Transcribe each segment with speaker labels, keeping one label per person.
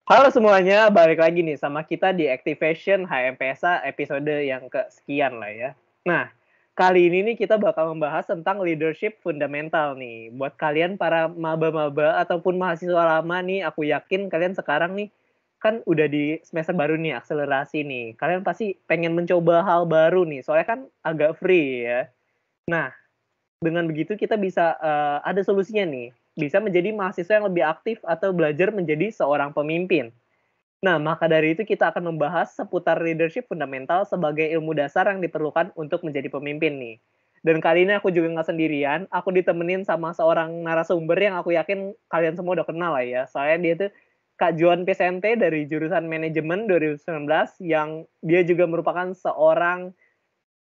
Speaker 1: Halo semuanya, balik lagi nih sama kita di Activation HMPSA episode yang kesekian lah ya. Nah, kali ini nih kita bakal membahas tentang leadership fundamental nih. Buat kalian para maba-maba ataupun mahasiswa lama nih, aku yakin kalian sekarang nih kan udah di semester baru nih, akselerasi nih. Kalian pasti pengen mencoba hal baru nih, soalnya kan agak free ya. Nah, dengan begitu kita bisa ada solusinya nih. Bisa menjadi mahasiswa yang lebih aktif atau belajar menjadi seorang pemimpin. Nah, maka dari itu kita akan membahas seputar leadership fundamental sebagai ilmu dasar yang diperlukan untuk menjadi pemimpin nih. Dan kali ini aku juga nggak sendirian, aku ditemenin sama seorang narasumber yang aku yakin kalian semua udah kenal lah ya. Soalnya dia tuh Kak Juan Pesente dari jurusan manajemen 2019 yang dia juga merupakan seorang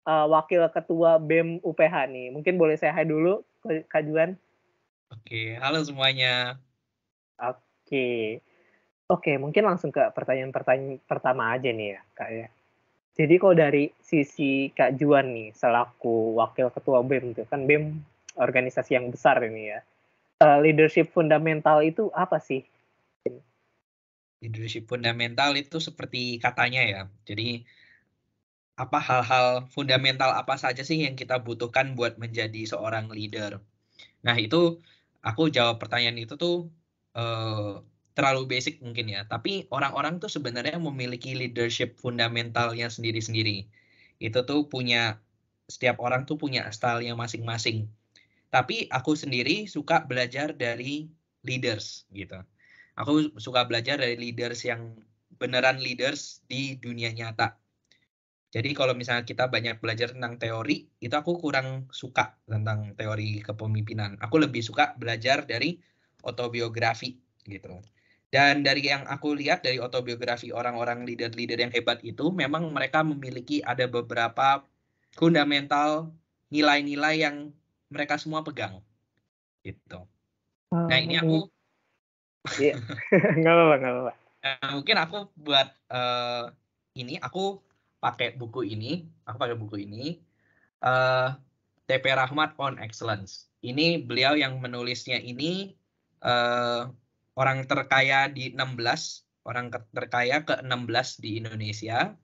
Speaker 1: wakil ketua BEM UPH nih. Mungkin boleh saya hai dulu Kak Juan.
Speaker 2: Oke, halo semuanya.
Speaker 1: Oke. Oke, mungkin langsung ke pertanyaan-pertanyaan pertama aja nih ya, Kak ya. Jadi kalau dari sisi Kak Juan nih, selaku wakil ketua BEM tuh, kan BEM organisasi yang besar ini ya. Leadership fundamental itu apa sih?
Speaker 2: Leadership fundamental itu seperti katanya ya. Jadi apa hal-hal fundamental apa saja sih yang kita butuhkan buat menjadi seorang leader? Nah, itu aku jawab pertanyaan itu tuh eh, terlalu basic mungkin ya. Tapi orang-orang tuh sebenarnya memiliki leadership fundamentalnya sendiri-sendiri. Itu tuh setiap orang tuh punya style-nya masing-masing. Tapi aku sendiri suka belajar dari leaders gitu. Aku suka belajar dari leaders yang beneran leaders di dunia nyata. Jadi kalau misalnya kita banyak belajar tentang teori, itu aku kurang suka tentang teori kepemimpinan. Aku lebih suka belajar dari autobiografi gitu. Dan dari yang aku lihat dari autobiografi orang-orang leader-leader yang hebat itu, memang mereka memiliki ada beberapa fundamental nilai-nilai yang mereka semua pegang gitu. Nah, ini
Speaker 1: Ini,
Speaker 2: aku
Speaker 1: iya, nggak apa-apa, nggak apa-apa.
Speaker 2: mungkin aku buat ini aku pakai buku ini eh TP Rahmat on Excellence. Ini beliau yang menulisnya ini eh orang terkaya di 16, terkaya ke-16 di Indonesia.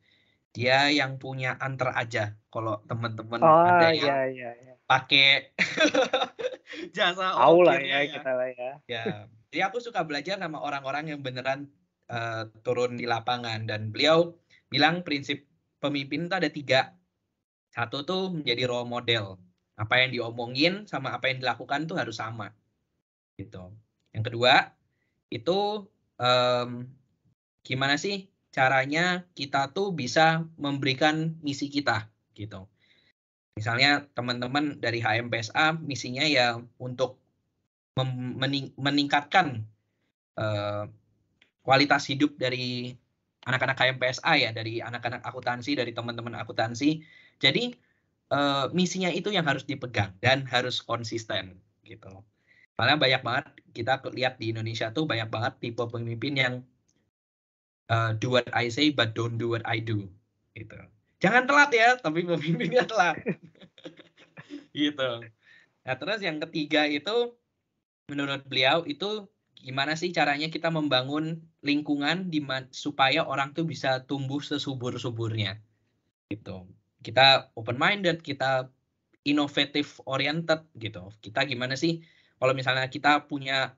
Speaker 2: Dia yang punya Antar Aja. Kalau teman-teman ada
Speaker 1: Oh
Speaker 2: yang
Speaker 1: iya iya iya.
Speaker 2: pakai jasa
Speaker 1: Tahu lah
Speaker 2: ongkirnya
Speaker 1: ya
Speaker 2: ya.
Speaker 1: kita lah ya.
Speaker 2: Ya, jadi aku suka belajar sama orang-orang yang beneran turun di lapangan dan beliau bilang prinsip pemimpin itu ada 3. Satu tuh menjadi role model. Apa yang diomongin sama apa yang dilakukan tuh harus sama gitu. Yang kedua, itu em, gimana sih caranya kita tuh bisa memberikan misi kita gitu. Misalnya teman-teman dari HMPSA misinya ya untuk meningkatkan eh, kualitas hidup dari anak-anak KMPSA ya, dari anak-anak akuntansi, dari teman-teman akuntansi. Jadi misinya itu yang harus dipegang dan harus konsisten gitu. Malah banyak banget kita lihat di Indonesia tuh banyak banget tipe pemimpin yang do what I say but don't do what I do gitu. Jangan telat ya, tapi pemimpinnya telat gitu. Nah, terus yang ketiga itu menurut beliau itu gimana sih caranya kita membangun lingkungan supaya orang tuh bisa tumbuh sesubur-suburnya gitu. Kita open minded, kita innovative oriented gitu. Kita gimana sih kalau misalnya kita punya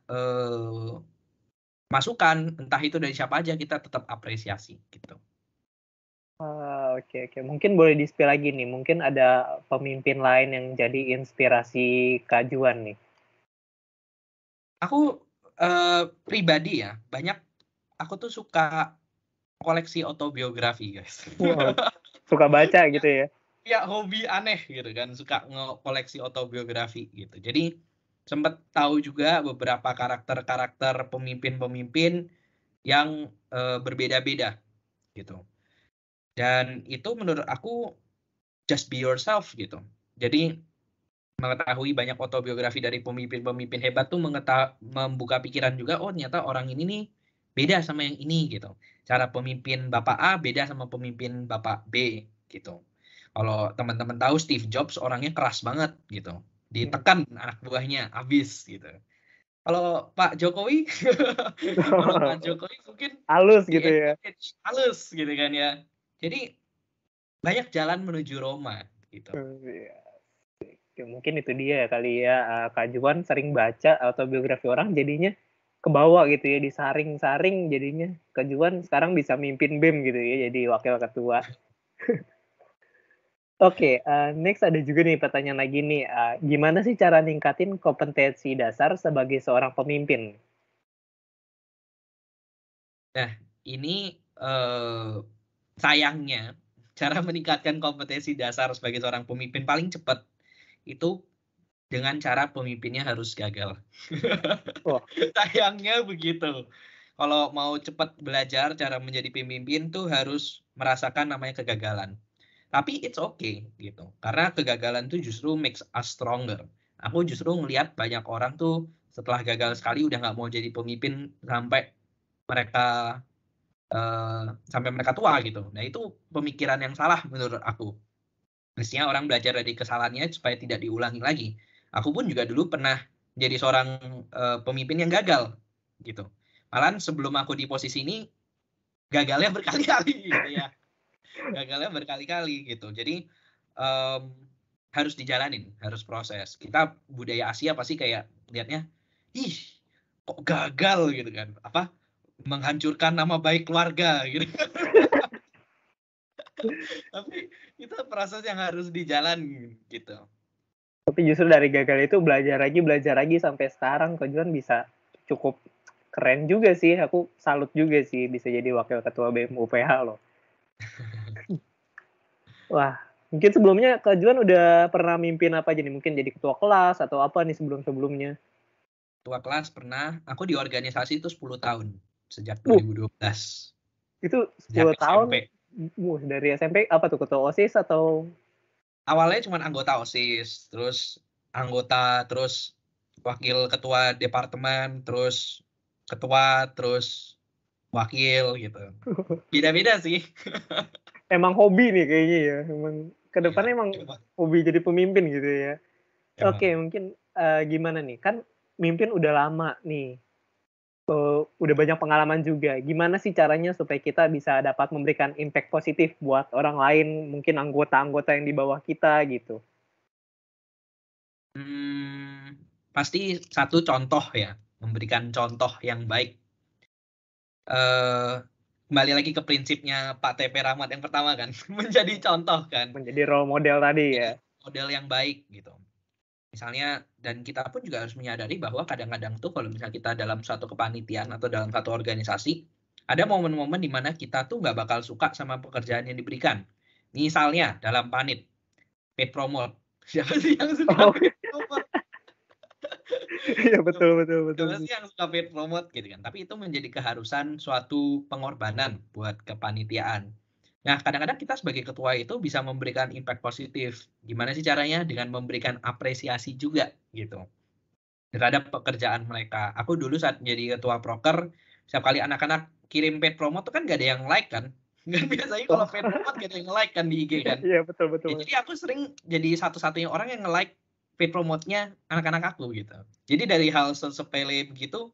Speaker 2: masukan entah itu dari siapa aja kita tetap apresiasi gitu.
Speaker 1: Oke oke. Mungkin boleh di-spill lagi nih, mungkin ada pemimpin lain yang jadi inspirasi Kak Juan nih?
Speaker 2: Aku pribadi ya, aku tuh suka koleksi autobiografi, guys.
Speaker 1: Wow, suka baca gitu ya?
Speaker 2: Ya hobi aneh gitu kan, suka nge-koleksi autobiografi gitu. Jadi sempat tahu juga beberapa karakter-karakter pemimpin-pemimpin yang berbeda-beda gitu. Dan itu menurut aku just be yourself gitu. Jadi mengetahui banyak autobiografi dari pemimpin-pemimpin hebat tuh membuka pikiran juga, oh ternyata orang ini nih beda sama yang ini gitu. Cara pemimpin Bapak A beda sama pemimpin Bapak B gitu. Kalau teman-teman tahu Steve Jobs orangnya keras banget gitu.
Speaker 1: Hmm.
Speaker 2: Ditekan anak buahnya habis gitu. Kalau Pak Jokowi, kalau Pak Jokowi mungkin
Speaker 1: Halus
Speaker 2: di
Speaker 1: gitu ya.
Speaker 2: encourage halus gitu kan ya. Jadi banyak jalan menuju Roma gitu.
Speaker 1: Iya. Ya, mungkin itu dia ya kali ya, Kak Juan sering baca autobiografi orang jadinya kebawa gitu ya, disaring-saring jadinya Kak Juan sekarang bisa mimpin BEM gitu ya, jadi wakil ketua. Oke, next ada juga nih pertanyaan lagi nih, gimana sih cara ningkatin kompetensi dasar sebagai seorang pemimpin?
Speaker 2: Nah, ini sayangnya cara meningkatkan kompetensi dasar sebagai seorang pemimpin paling cepat itu dengan cara pemimpinnya harus gagal.
Speaker 1: Wah,
Speaker 2: Sayangnya begitu. Kalau mau cepat belajar cara menjadi pemimpin tuh harus merasakan namanya kegagalan. Tapi it's okay gitu. Karena kegagalan tuh justru makes us stronger. Aku justru ngelihat banyak orang tuh setelah gagal sekali udah nggak mau jadi pemimpin mereka sampai mereka tua gitu. Nah itu pemikiran yang salah menurut aku. Mestinya orang belajar dari kesalahannya supaya tidak diulangi lagi. Aku pun juga dulu pernah jadi seorang pemimpin yang gagal gitu. Malahan sebelum aku di posisi ini gagalnya berkali-kali gitu ya. Gagalnya berkali-kali gitu. Jadi harus dijalanin, harus proses. Kita budaya Asia pasti kayak lihatnya, ih kok gagal gitu kan. Apa menghancurkan nama baik keluarga gitu. Tapi itu proses yang harus dijalani gitu.
Speaker 1: tapi justru dari gagal itu belajar lagi sampai sekarang Kak Juan bisa cukup keren juga sih, aku salut juga sih bisa jadi wakil ketua BEM UPH loh. Wah, mungkin sebelumnya Kak Juan udah pernah mimpin apa aja nih? Mungkin jadi ketua kelas atau apa nih sebelum-sebelumnya?
Speaker 2: Ketua kelas pernah, aku di organisasi itu 10 tahun sejak
Speaker 1: Uh,
Speaker 2: 2012.
Speaker 1: itu
Speaker 2: Sejak
Speaker 1: 10 tahun
Speaker 2: SMP.
Speaker 1: dari SMP apa tuh ketua OSIS atau
Speaker 2: Awalnya cuma anggota OSIS, terus anggota, terus wakil ketua departemen, terus ketua, terus wakil gitu. Beda-beda sih.
Speaker 1: emang hobi nih kayaknya ya? Emang kedepannya
Speaker 2: Iya,
Speaker 1: emang
Speaker 2: emang.
Speaker 1: hobi jadi pemimpin gitu ya? Oke,
Speaker 2: Emang.
Speaker 1: mungkin gimana nih? Kan mimpin udah lama nih, udah banyak pengalaman juga. Gimana sih caranya supaya kita bisa dapat memberikan impact positif buat orang lain, mungkin anggota-anggota yang di bawah kita gitu?
Speaker 2: Pasti satu contoh ya, memberikan contoh yang baik. Eh, Kembali lagi ke prinsipnya Pak TP Rahmat yang pertama kan, menjadi contoh kan,
Speaker 1: Menjadi role model tadi
Speaker 2: jadi
Speaker 1: ya?
Speaker 2: model yang baik gitu. Misalnya, dan kita pun juga harus menyadari bahwa kadang-kadang tuh kalau misalnya kita dalam suatu kepanitiaan atau dalam satu organisasi, ada momen-momen di mana kita tuh nggak bakal suka sama pekerjaan yang diberikan. Misalnya dalam panit, paid promote. Siapa sih yang suka
Speaker 1: Oh,
Speaker 2: paid promote?
Speaker 1: iya betul betul betul
Speaker 2: Siapa
Speaker 1: sih.
Speaker 2: sih yang suka paid promote gitu kan? Tapi itu menjadi keharusan suatu pengorbanan buat kepanitiaan. Nah, kadang-kadang kita sebagai ketua itu bisa memberikan impact positif. Gimana sih caranya? Dengan memberikan apresiasi juga gitu terhadap pekerjaan mereka. Aku dulu saat jadi ketua proker, setiap kali anak-anak kirim paid promote tuh kan gak ada yang like kan. Nggak biasanya kalau
Speaker 1: Oh,
Speaker 2: paid promote gak ada yang like kan di IG kan.
Speaker 1: iya betul betul.
Speaker 2: Ya, jadi aku sering jadi satu-satunya orang yang nge-like paid promote-nya anak-anak aku gitu. Jadi dari hal sepele begitu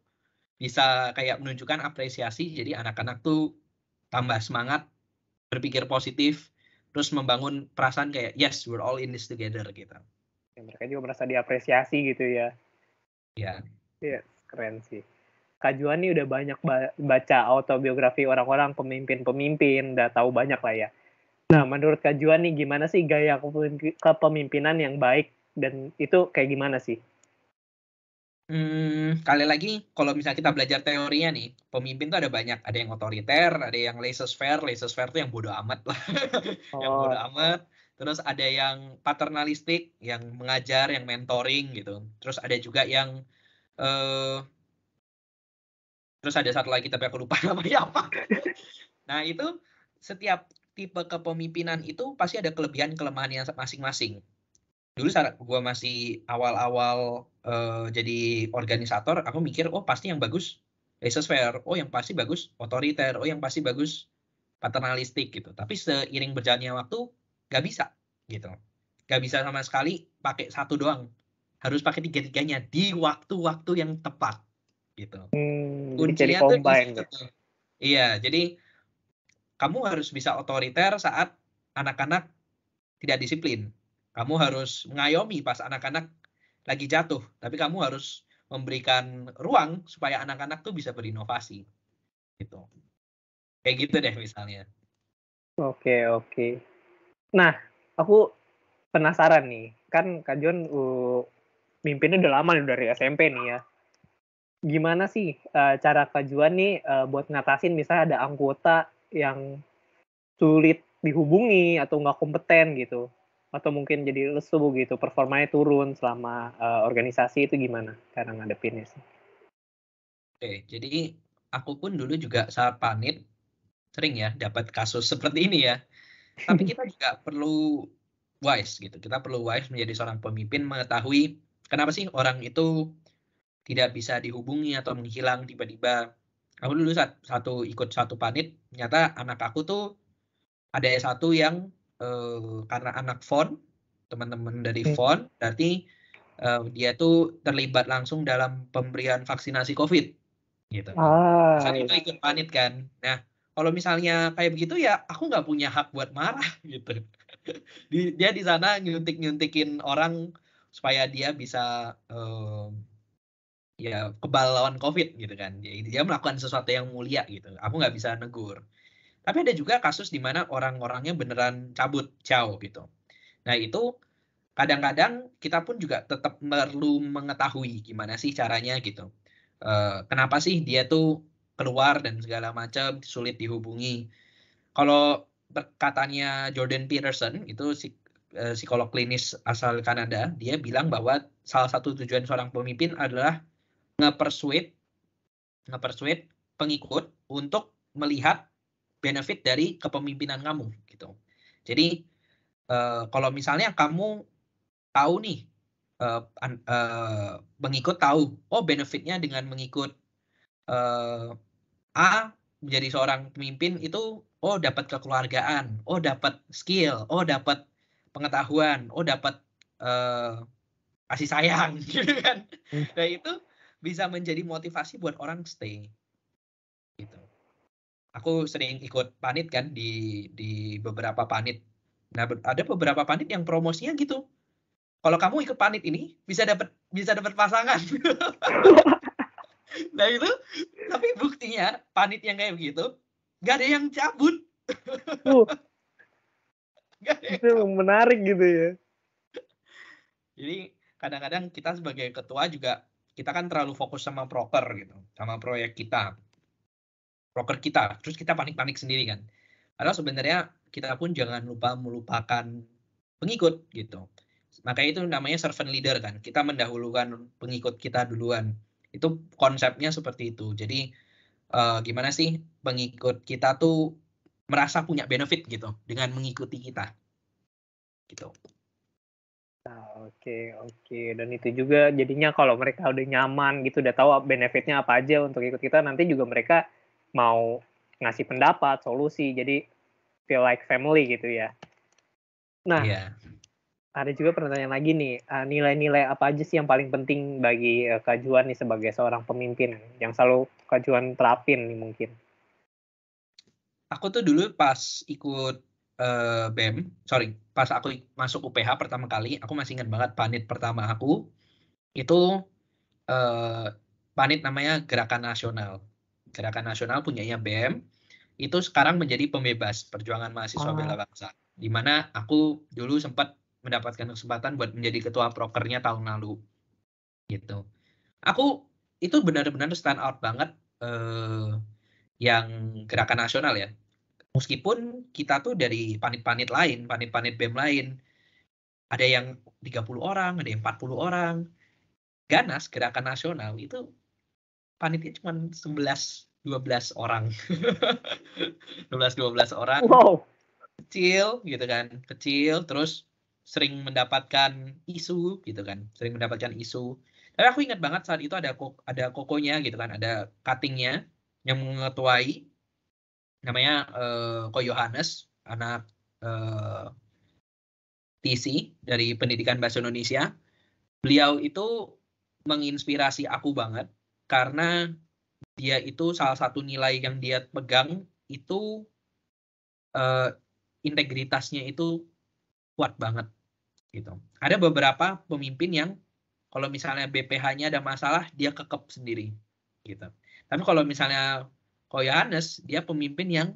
Speaker 2: bisa kayak menunjukkan apresiasi. Jadi anak-anak tuh tambah semangat, berpikir positif, terus membangun perasaan kayak yes, we're all in this together gitu.
Speaker 1: Ya, mereka juga merasa diapresiasi gitu ya.
Speaker 2: Ya.
Speaker 1: Iya, keren sih. Kak Juan nih udah banyak baca autobiografi orang-orang pemimpin-pemimpin, udah tahu banyak lah ya. Nah, menurut Kak Juan nih gimana sih gaya kepemimpinan yang baik dan itu kayak gimana sih?
Speaker 2: Kali lagi kalau misalnya kita belajar teorinya nih, pemimpin tuh ada banyak, ada yang otoriter, ada yang laissez-faire. Laissez-faire tuh yang bodoh amat lah, yang bodoh
Speaker 1: Oh,
Speaker 2: amat. Terus ada yang paternalistik, yang mengajar, yang mentoring gitu. Terus ada juga yang eh terus ada satu lagi tapi aku lupa namanya apa. Nah, itu setiap tipe kepemimpinan itu pasti ada kelebihan kelemahannya masing-masing. Dulu saat gue masih awal-awal jadi organisator, aku mikir, oh pasti yang bagus laissez-faire, oh yang pasti bagus otoriter, oh yang pasti bagus paternalistik gitu. Tapi seiring berjalannya waktu, nggak bisa gitu. Nggak bisa sama sekali pakai satu doang. harus pakai tiga-tiganya di waktu-waktu yang tepat gitu.
Speaker 1: Jadi jadi
Speaker 2: Kuncinya tuh di
Speaker 1: combine
Speaker 2: situ
Speaker 1: gitu.
Speaker 2: tuh. Iya, jadi kamu harus bisa otoriter saat anak-anak tidak disiplin. Kamu harus mengayomi pas anak-anak lagi jatuh, tapi kamu harus memberikan ruang supaya anak-anak tuh bisa berinovasi gitu. Kayak gitu deh misalnya.
Speaker 1: Oke, oke. Nah, aku penasaran nih. Kan Kak Jon mimpinnya udah lama nih dari SMP nih ya. Gimana sih cara Kak Juan nih buat ngatasin misalnya ada anggota yang sulit dihubungi atau nggak kompeten gitu, atau mungkin jadi lesu gitu, performanya turun selama organisasi, itu gimana cara ngadepinnya sih?
Speaker 2: Oke, jadi aku pun dulu juga saat panit sering ya dapat kasus seperti ini ya. Tapi kita juga perlu wise gitu. Kita perlu wise menjadi seorang pemimpin, mengetahui kenapa sih orang itu tidak bisa dihubungi atau menghilang tiba-tiba. Aku dulu ikut satu panit, ternyata anak aku tuh ada satu yang karena anak FON, teman-teman dari FON, berarti dia tuh terlibat langsung dalam pemberian vaksinasi COVID gitu. Saat itu
Speaker 1: Iya.
Speaker 2: ikut panit kan. Nah, kalau misalnya kayak begitu ya aku nggak punya hak buat marah gitu. Dia di sana nyuntikin orang supaya dia bisa ya kebal lawan COVID gitu kan. Dia melakukan sesuatu yang mulia gitu. Aku nggak bisa negur. Tapi ada juga kasus di mana orang-orangnya beneran cabut, jauh gitu. Nah itu kadang-kadang kita pun juga tetap perlu mengetahui gimana sih caranya gitu. Kenapa sih dia tuh keluar dan segala macam sulit dihubungi. Kalau katanya Jordan Peterson itu psikolog klinis asal Kanada, dia bilang bahwa salah satu tujuan seorang pemimpin adalah nge-persuade pengikut untuk melihat benefit dari kepemimpinan kamu gitu. Jadi kalau misalnya kamu tahu nih pengikut tahu, oh benefitnya dengan mengikut A menjadi seorang pemimpin itu, oh dapat kekeluargaan, oh dapat skill, oh dapat pengetahuan, oh dapat kasih sayang, gitu kan. Nah itu bisa menjadi motivasi buat orang stay, gitu. Aku sering ikut panit kan di beberapa panit. Nah ada beberapa panit yang promosinya gitu. Kalau kamu ikut panit ini bisa dapat pasangan. Nah itu, tapi buktinya panit yang kayak begitu nggak ada yang cabut.
Speaker 1: Uh,
Speaker 2: Nggak ada yang
Speaker 1: itu
Speaker 2: cabut.
Speaker 1: menarik gitu ya.
Speaker 2: Jadi kadang-kadang kita sebagai ketua juga kita kan terlalu fokus sama proker gitu, sama proker kita, terus kita panik-panik sendiri kan. Padahal sebenarnya kita pun jangan lupa melupakan pengikut gitu. Makanya itu namanya servant leader kan. Kita mendahulukan pengikut kita duluan. Itu konsepnya seperti itu. Jadi gimana sih pengikut kita tuh merasa punya benefit gitu dengan mengikuti kita gitu.
Speaker 1: Oke, oke. Dan itu juga jadinya kalau mereka udah nyaman gitu, udah tahu benefitnya apa aja untuk ikut kita, nanti juga mereka mau ngasih pendapat, solusi, jadi feel like family gitu ya. Nah,
Speaker 2: Iya.
Speaker 1: ada juga pertanyaan lagi nih, nilai-nilai apa aja sih yang paling penting bagi Kak Juan nih sebagai seorang pemimpin yang selalu Kak Juan terapin nih mungkin?
Speaker 2: Aku tuh dulu pas ikut BEM, pas aku masuk UPH pertama kali, aku masih ingat banget panit pertama aku itu eh, panit namanya Gerakan Nasional. Gerakan Nasional punyanya BEM, itu sekarang menjadi Pembebas Perjuangan Mahasiswa Bela
Speaker 1: Ah,
Speaker 2: Bangsa. Di mana aku dulu sempat mendapatkan kesempatan buat menjadi ketua prokernya tahun lalu gitu. Aku itu benar-benar stand out banget yang Gerakan Nasional ya. Meskipun kita tuh dari panit-panit lain, panit-panit BEM lain, ada yang 30 orang, ada yang 40 orang. Ganas, Gerakan Nasional, itu panitnya cuma 11-12 orang. 11-12 orang,
Speaker 1: wow,
Speaker 2: kecil gitu kan, kecil, terus sering mendapatkan isu gitu kan, sering mendapatkan isu. Tapi aku ingat banget saat itu ada kokonya gitu kan, ada cuttingnya yang mengetuai, namanya Ko Yohanes, anak TC dari Pendidikan Bahasa Indonesia. beliau itu menginspirasi aku banget karena dia itu salah satu nilai yang dia pegang itu integritasnya itu kuat banget gitu. Ada beberapa pemimpin yang kalau misalnya BPH-nya ada masalah dia kekep sendiri gitu. Tapi kalau misalnya Ko Yohanes dia pemimpin yang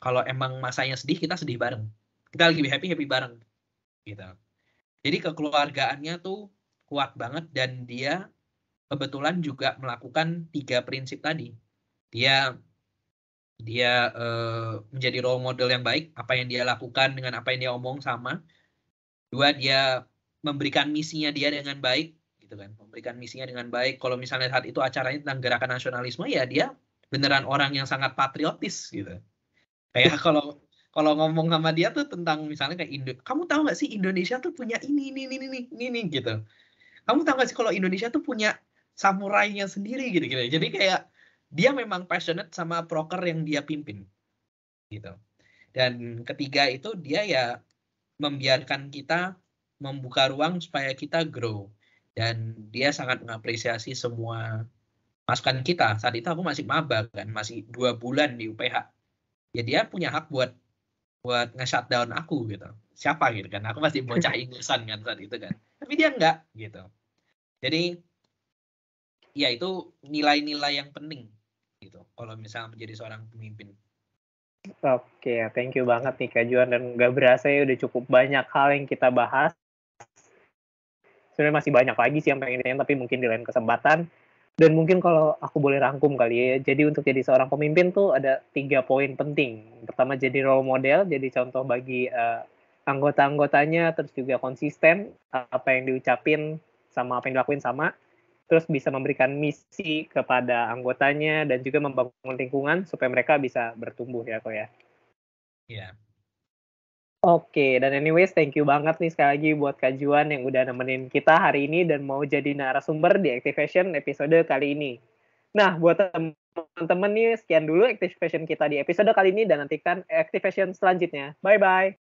Speaker 2: kalau emang masanya sedih kita sedih bareng. Kita lagi happy bareng gitu. Jadi kekeluargaannya tuh kuat banget dan dia kebetulan juga melakukan 3 prinsip tadi. Dia dia menjadi role model yang baik, apa yang dia lakukan dengan apa yang dia omong sama. 2, dia memberikan misinya dia dengan baik gitu kan. Memberikan misinya dengan baik. Kalau misalnya saat itu acaranya tentang gerakan nasionalisme ya dia beneran orang yang sangat patriotis gitu. Kayak kalau ngomong sama dia tuh tentang misalnya kayak kamu tahu nggak sih Indonesia tuh punya ini gitu. Kamu tahu nggak sih kalau Indonesia tuh punya samurainya sendiri gitu. Jadi kayak dia memang passionate sama proker yang dia pimpin gitu. Dan ketiga itu dia ya membiarkan kita membuka ruang supaya kita grow. Dan dia sangat mengapresiasi semua masukan kita. Saat itu aku masih maba kan, masih 2 bulan di UPH. Ya dia punya hak buat nge-shutdown aku gitu. Siapa gitu kan? Aku masih bocah ingusan kan saat itu kan. Tapi dia enggak gitu. Jadi ya itu nilai-nilai yang penting gitu. Kalau misalnya menjadi seorang pemimpin.
Speaker 1: Oke, thank you banget nih Kak Juan, dan nggak berasa ya udah cukup banyak hal yang kita bahas. Sebenarnya masih banyak lagi sih yang pengen ditanyain, tapi mungkin di lain kesempatan. Dan mungkin kalau aku boleh rangkum kali ya, jadi untuk jadi seorang pemimpin tuh ada 3 poin penting. Pertama, jadi role model, jadi contoh bagi anggota-anggotanya, terus juga konsisten, apa yang diucapin sama apa yang dilakuin sama, terus bisa memberikan misi kepada anggotanya, dan juga membangun lingkungan supaya mereka bisa bertumbuh ya kok ya.
Speaker 2: Iya.
Speaker 1: Oke, dan anyways thank you banget nih sekali lagi buat Kak Juan yang udah nemenin kita hari ini dan mau jadi narasumber di Activation episode kali ini. Nah, buat teman-teman nih, sekian dulu Activation kita di episode kali ini dan nantikan Activation selanjutnya. Bye-bye.